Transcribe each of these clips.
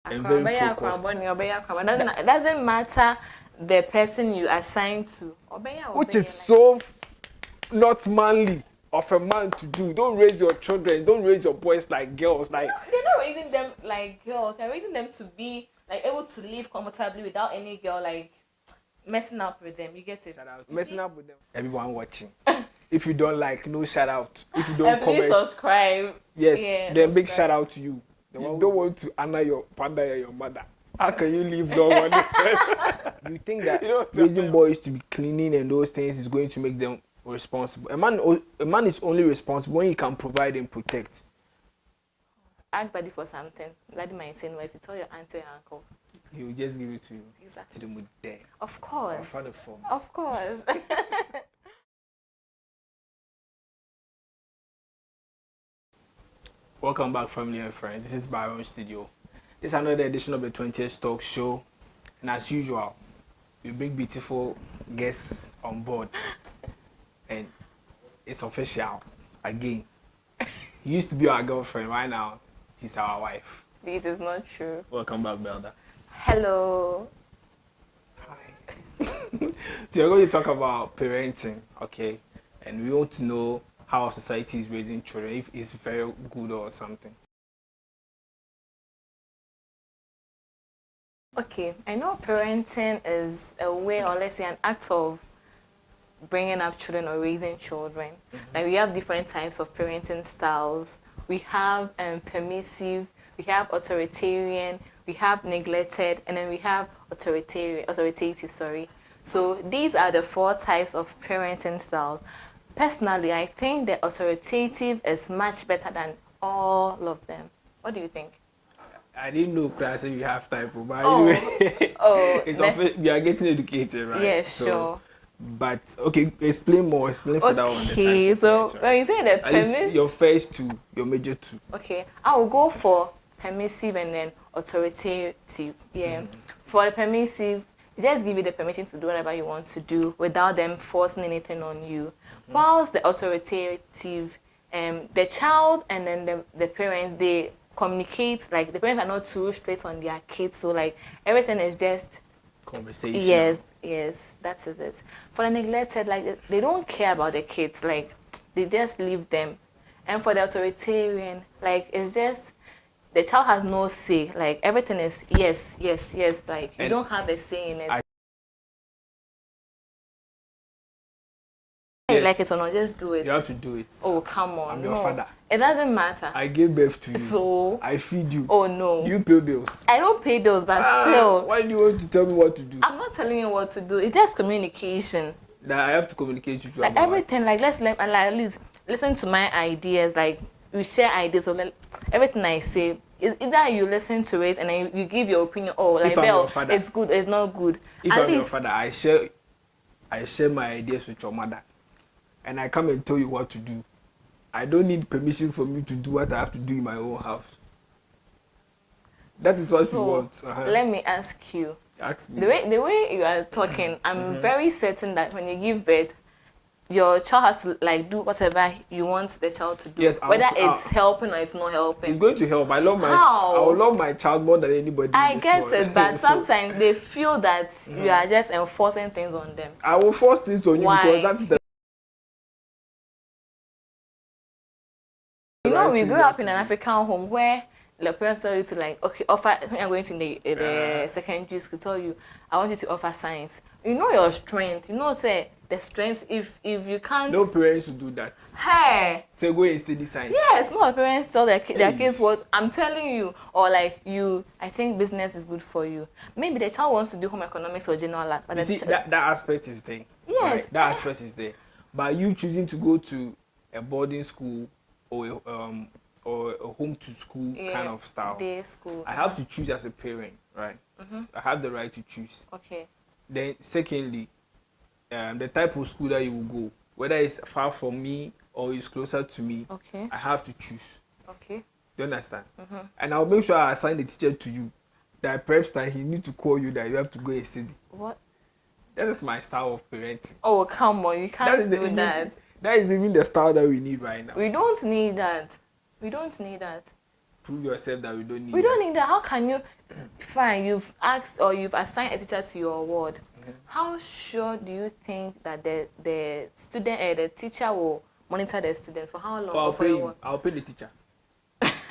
and very focused. It doesn't matter the person you assign to. Which is so not manly of a man to do. Don't raise your children, don't raise your boys like girls. Like they're not raising them like girls. They're raising them to be like able to live comfortably without any girl like messing up with them. You get it? Shout out. Messing up with them. Everyone watching. If you don't like, no shout out. If you don't And please comment, subscribe. yes, Yeah, then big subscribe. shout out to you. You don't want to honor your father or your mother. How can you leave no one? You think that raising boys to be cleaning and those things is going to make them responsible? A man is only responsible when he can provide and protect. Ask Daddy for something. Daddy might say no. If you tell your aunt or your uncle, He will just give it to you. exactly. To the mood there. Of course. Or father form. Of course. Welcome back, family and friends. This is Byron Studio. This is another edition of the 20th Talk Show. And as usual, we bring beautiful guests on board. And it's official again. He used to be our girlfriend. Right now, she's our wife. This is not true. Welcome back, Belda. Hello. Hi. So we're going to talk about parenting, okay? And we want to know how our society is raising children, if it's very good or something. Okay, I know parenting is a way, or let's say an act of bringing up children or raising children. Like we have different types of parenting styles. We have permissive, we have authoritarian, we have neglected, and then we have authoritative, sorry. So these are the 4 types of parenting styles. Personally, I think the authoritative is much better than all of them. What do you think? I didn't know class if you have type, but anyway, we are getting educated, right? Yeah, sure. But okay, explain more. Explain for that one. Okay, so when you say the permissive, your first 2, your major 2. Okay, I will go for permissive and then authoritative. Yeah, for the permissive, just give you the permission to do whatever you want to do without them forcing anything on you. Whilst the authoritative, the child and then the parents, they communicate, like the parents are not too straight on their kids, so like everything is just conversation. Yes, that's it. For the neglected, like they don't care about the kids, like they just leave them. And for the authoritarian, like it's just the child has no say, like everything is yes, like you don't have a say in it. You like it or not, just do it. You have to do it. Oh, come on. I'm your father. It doesn't matter. I gave birth to you. So I feed you. Oh no. You pay bills. I don't pay bills, but still. Why do you want to tell me what to do? I'm not telling you what to do. It's just communication. That I have to communicate with you like about everything. Like at least listen to my ideas. Like we share ideas. So like, everything I say, either you listen to it and then you give your opinion. Oh, like Belle, it's good. It's not good. If I'm your father, I share my ideas with your mother. And I come and tell you what to do. I don't need permission from you to do what I have to do in my own house. That is what you want. Let me ask you. Ask me. The way you are talking, I'm very certain that when you give birth, your child has to like do whatever you want the child to do. Yes, whether it's helping or it's not helping. It's going to help. I will love my child more than anybody. I get it, but sometimes they feel that you are just enforcing things on them. I will force things on you because that's the. You know, we grew up in an African home where the parents tell you to like, okay, offer. When you're going to the secondary school, tell you, I want you to offer science. You know your strength. You know, say the strength. If you can't. No parents will do that. Hey. Say go and study science. Yes, more parents tell their kids what I'm telling you, or like you. I think business is good for you. Maybe the child wants to do home economics or general art, but you see that aspect is there. Yes, right? That aspect is there. But you choosing to go to a boarding school or a home to school kind of style. Day school. I have to choose as a parent, right? I have the right to choose. Okay. Then secondly, the type of school that you will go, whether it's far from me or it's closer to me, okay, I have to choose. Okay. Do you understand? And I'll make sure I assign the teacher to you. That perhaps time he need to call you that you have to go and study. What? That is my style of parenting. Oh, come on, you can't do that. That is even the style that we need right now. We don't need that. We don't need that. prove yourself that we don't need. We don't need that. How can you? Fine, you've asked or you've assigned a teacher to your ward. How sure do you think that the student, the teacher will monitor the student for how long? Oh, or for your work? I'll pay the teacher.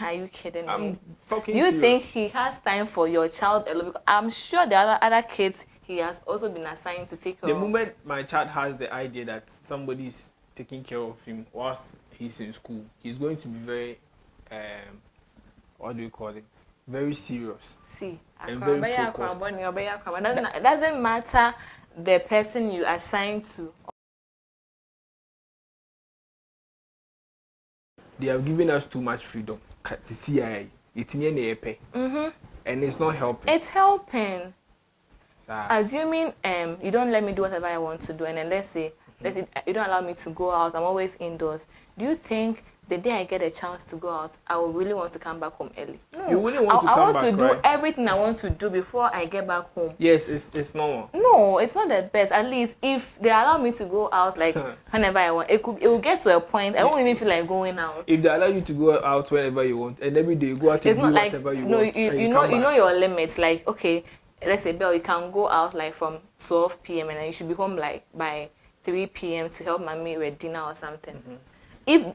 Are you kidding me? I'm fucking You serious. think he has time for your child alone? Because I'm sure the other kids he has also been assigned to take care The of. moment my child has the idea that somebody's taking care of him whilst he's in school, he's going to be very, what do you call it? Very serious. See, And very focused. it doesn't matter the person you assign to. They have given us too much freedom. Mm-hmm. And it's not helping. It's helping. So, Assuming you don't let me do whatever I want to do, and then let's say you don't allow me to go out, I'm always indoors. Do you think the day I get a chance to go out, I will really want to come back home early? No. You wouldn't want to I come want back, to do right? everything I want to do before I get back home. yes, it's normal. No, it's not the best. At least if they allow me to go out like whenever I want, it will get to a point I won't even feel like going out. If they allow you to go out whenever you want, and every day you go out and It's do not like whatever you no, want, you and know come you know back. your limits. Like okay, let's say Belle, you can go out like from 12 p.m. and then you should be home like by 3 p.m. to help mommy with dinner or something. If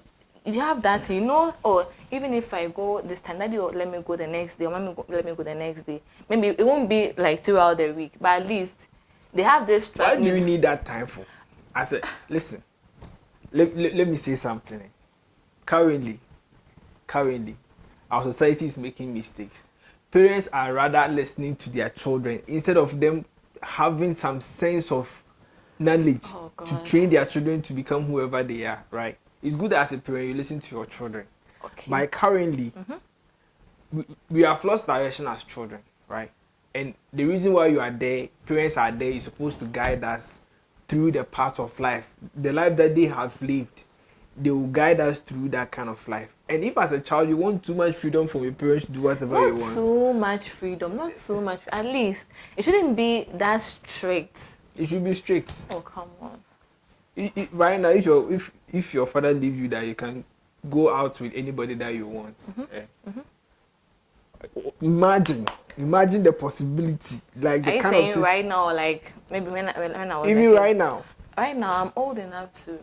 you have that, you know, or even if I go this time, daddy will let me go the next day, or mommy let me go the next day. Maybe it won't be like throughout the week, but at least they have this trust. Why do you need that time for? I said, listen, let me say something. Currently, our society is making mistakes. Parents are rather listening to their children instead of them having some sense of knowledge Oh, to God. train their children to become whoever they are, right? It's good that as a parent you listen to your children. Okay. But currently, we have lost direction as children, right? And the reason why you are there, parents are there, you're supposed to guide us through the path of life. The life that they have lived, they will guide us through that kind of life. And if as a child you want too much freedom from your parents to do whatever you Not want, too much freedom, not so much. At least it shouldn't be that strict. it should be strict. Oh come on. Right now, if your father leaves you that you can go out with anybody that you want, imagine the possibility, like Are the you kind saying of things, right now, like maybe when I was even a kid? right now. Right now, I'm old enough to.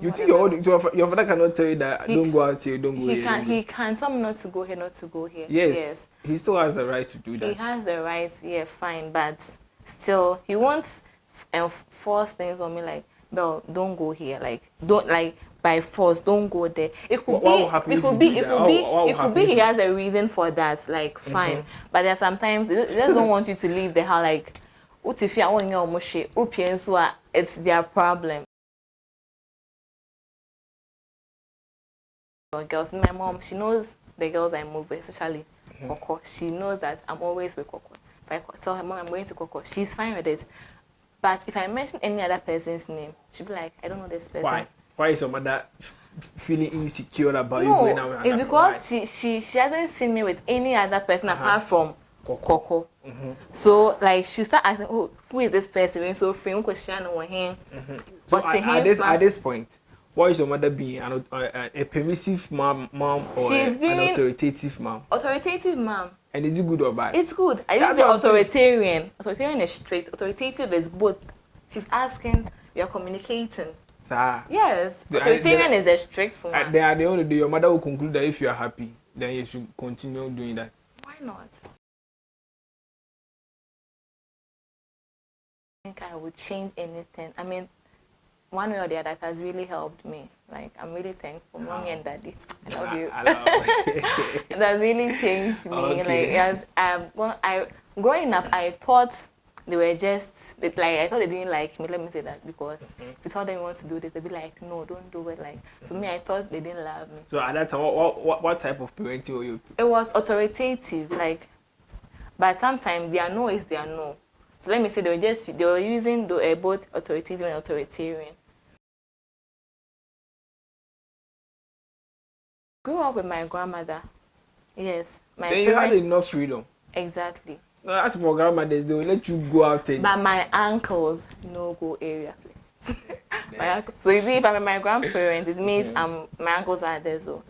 You think your father cannot tell you that He- don't go out here, don't go He here. can. don't go- He can tell me not to go here, not to go here. Yes, he still has the right to do that. He has the right. Yeah, fine, but still, he won't force things on me like, "Belle, don't go here." Like, don't like by force. Don't go there. It could What be. will happen It if could you be. do It that? could What be. will It could happen be. if He you- has a reason for that. Like, fine. But there are sometimes they just don't want you to leave the house. Like, what if you want your mushy? It's their problem. Girls, my mom, she knows the girls I move with, especially Coco. She knows that I'm always with Coco. If I tell her, Mom, I'm going to Coco, she's fine with it. But if I mention any other person's name, she'll be like, I don't know this person. Why? Why is your mother feeling insecure about you going out with No, it's another- because why? she hasn't seen me with any other person apart from Coco. Mm-hmm. So like she start asking, oh, who is this person? When so free, question on him. So But to him, at this point, why is your mother being a permissive mom or She's an being- authoritative mom? authoritative mom. And is it good or bad? It's good. I That's use the what I'm saying. authoritarian. Authoritarian is strict. Authoritative is both. She's asking, we are communicating. Sir, Yes. The- Authoritarian the- is the strict one. at the end of the day, your mother will conclude that if you are happy, then you should continue doing that. Why not? I think I would change anything. I mean, one way or the other, it has really helped me. Like, I'm really thankful. Mommy and Daddy, I love you. It has really changed me. Okay. Like, growing up, I thought they were just, I thought they didn't like me. Let me say that, because if you tell them you want to do this, they'll be like, no, don't do it. Like, so me, I thought they didn't love me. So at that time, what type of parenting were you? It was authoritative, like, but sometimes their no is their no. So let me say they were using both authoritative and authoritarian. Grew up with my grandmother. Yes, my Then you had parents- enough freedom. exactly. No, as for grandmothers, they will let you go out and But my uncles no go area. My uncle, so you see, if I'm with my grandparents, it means my uncles are there. So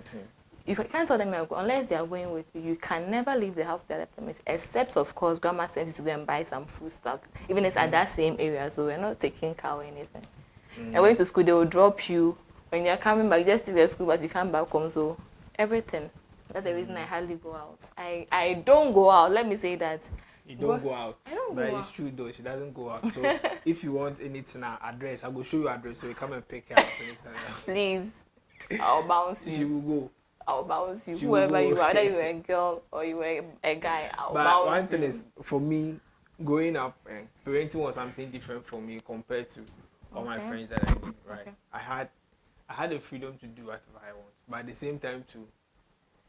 you can't tell them you're going, unless they are going with you. You can never leave the house without a permit, except of course grandma sends you to go and buy some food stuff. Even if it's at that same area, so we're not taking car or anything. And going to school, they will drop you. When you're coming back, just take the school bus, you come back home. So everything. That's the reason I hardly go out. I don't go out. Let me say that. You don't go out. I don't but go it's out. true though. She doesn't go out. So if you want anything, address, I will show you address. So you come and pick her up. Please, I'll bounce She you. will go. I'll bounce you. She will Whoever go. you are, whether you're a girl or you were a guy, I'll But bounce one thing you. is, for me, growing up, parenting was something different for me compared to all my Okay. friends that I knew. Right, Okay. I had the freedom to do whatever I want, but at the same time, too,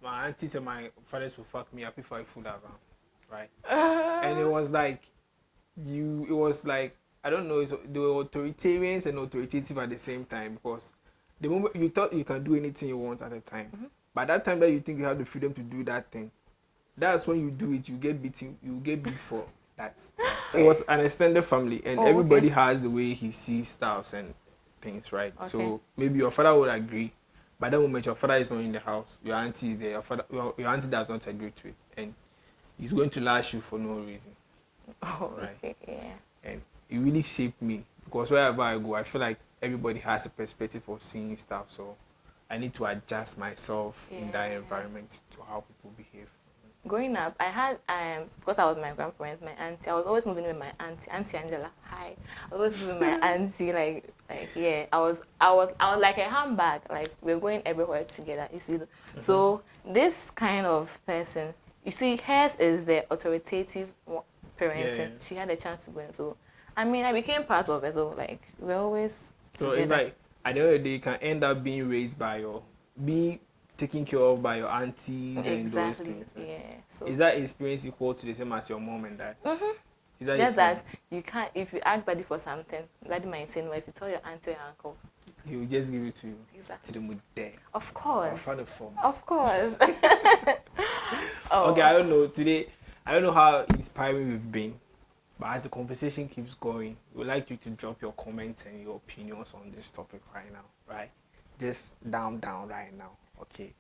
my aunties and my fathers would fuck me up if I fool around, right? And it was like, I don't know, they were authoritarians and authoritative at the same time, because the moment you thought you can do anything you want at a time, by that time that you think you have the freedom to do that thing, that's when you do it, you get beat for that. It was an extended family, and Oh, everybody okay. has the way he sees stuff and things, right? Okay. So maybe your father would agree, but the moment your father is not in the house, your auntie is there, your auntie does not agree to it, and he's going to lash you for no reason. Oh, Right. okay, yeah. And it really shaped me, because wherever I go, I feel like everybody has a perspective of seeing stuff, so I need to adjust myself in that Yeah. environment to how people behave. Growing up, I had because I was my grandparents, my auntie. I was always moving with my Auntie Angela. Hi, I was moving with my auntie. Like yeah. I was like a handbag. Like we're going everywhere together. You see, so this kind of person, you see, hers is the authoritative parenting. Yeah. She had a chance to go, so I mean, I became part of it. So like we're always So together. it's like at the end of the day, you can end up being raised being taken care of by your aunties and those exactly, things. yeah. So Is that experience equal to the same as your mom and dad? Is that just the same? that you can't, if you ask daddy for something, daddy might say no. If you tell your auntie or your uncle, He will just give it to you. exactly. To the mood there. Of Or course. for the form. Of course. Oh. Okay, I don't know. Today, I don't know how inspiring we've been. But as the conversation keeps going, we would like you to drop your comments and your opinions on this topic right now, right? Just down right now, okay?